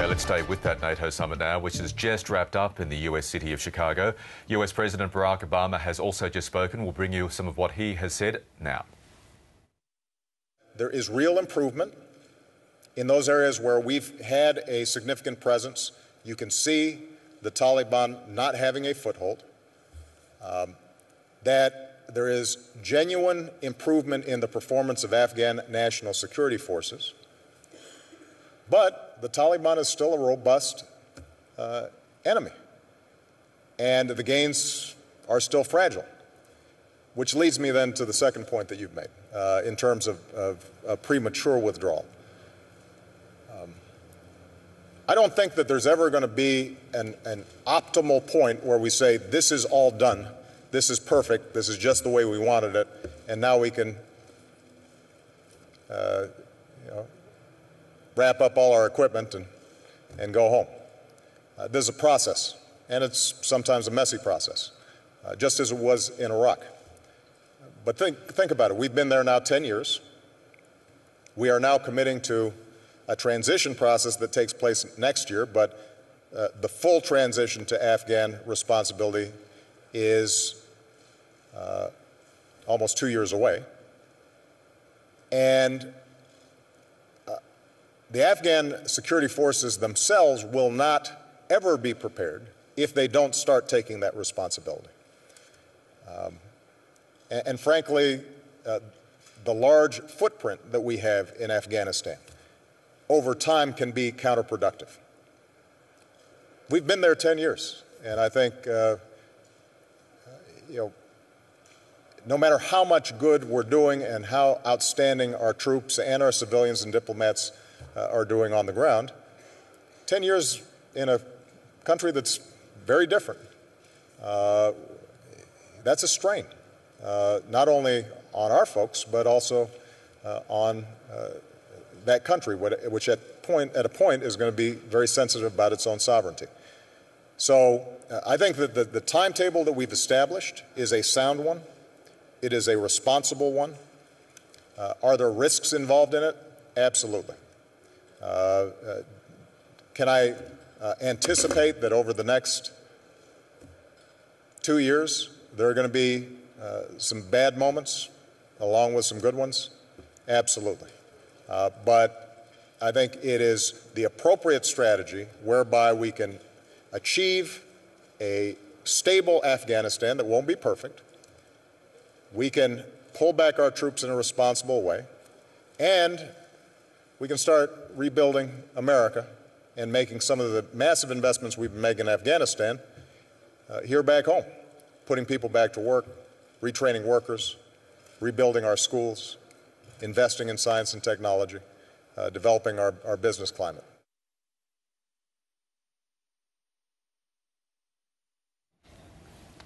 OK, let's stay with that NATO summit now, which has just wrapped up in the US city of Chicago. US President Barack Obama has also just spoken. We'll bring you some of what he has said now. There is real improvement in those areas where we've had a significant presence. You can see the Taliban not having a foothold, that there is genuine improvement in the performance of Afghan national security forces. But the Taliban is still a robust enemy, and the gains are still fragile, which leads me then to the second point that you've made in terms of premature withdrawal. I don't think that there's ever going to be an optimal point where we say this is all done, this is perfect, this is just the way we wanted it, and now we can wrap up all our equipment and go home. There's a process, and it's sometimes a messy process, just as it was in Iraq. But think about it. We've been there now 10 years. We are now committing to a transition process that takes place next year, but the full transition to Afghan responsibility is almost 2 years away. And the Afghan security forces themselves will not ever be prepared if they don't start taking that responsibility. And frankly, the large footprint that we have in Afghanistan over time can be counterproductive. We've been there 10 years, and I think no matter how much good we're doing and how outstanding our troops and our civilians and diplomats are doing on the ground, 10 years in a country that's very different, that's a strain, not only on our folks, but also on that country, which at a point is going to be very sensitive about its own sovereignty. So I think that the timetable that we've established is a sound one. It is a responsible one. Are there risks involved in it? Absolutely. Can I anticipate that over the next 2 years there are going to be some bad moments along with some good ones? Absolutely. But I think it is the appropriate strategy whereby we can achieve a stable Afghanistan that won't be perfect. We can pull back our troops in a responsible way, and we can start rebuilding America and making some of the massive investments we've been making in Afghanistan here back home, putting people back to work, retraining workers, rebuilding our schools, investing in science and technology, developing our business climate.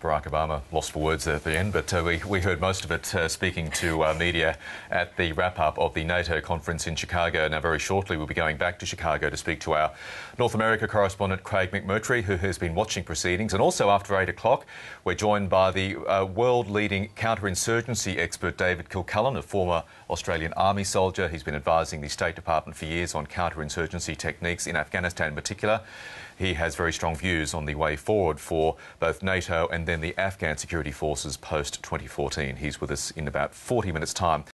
Barack Obama lost for words there at the end, but we heard most of it speaking to media at the wrap-up of the NATO conference in Chicago. Now, very shortly, we'll be going back to Chicago to speak to our North America correspondent, Craig McMurtry, who has been watching proceedings. And also, after 8 o'clock, we're joined by the world-leading counterinsurgency expert, David Kilcullen, a former Australian Army soldier. He's been advising the State Department for years on counterinsurgency techniques in Afghanistan in particular. He has very strong views on the way forward for both NATO and then the Afghan security forces post-2014. He's with us in about 40 minutes' time.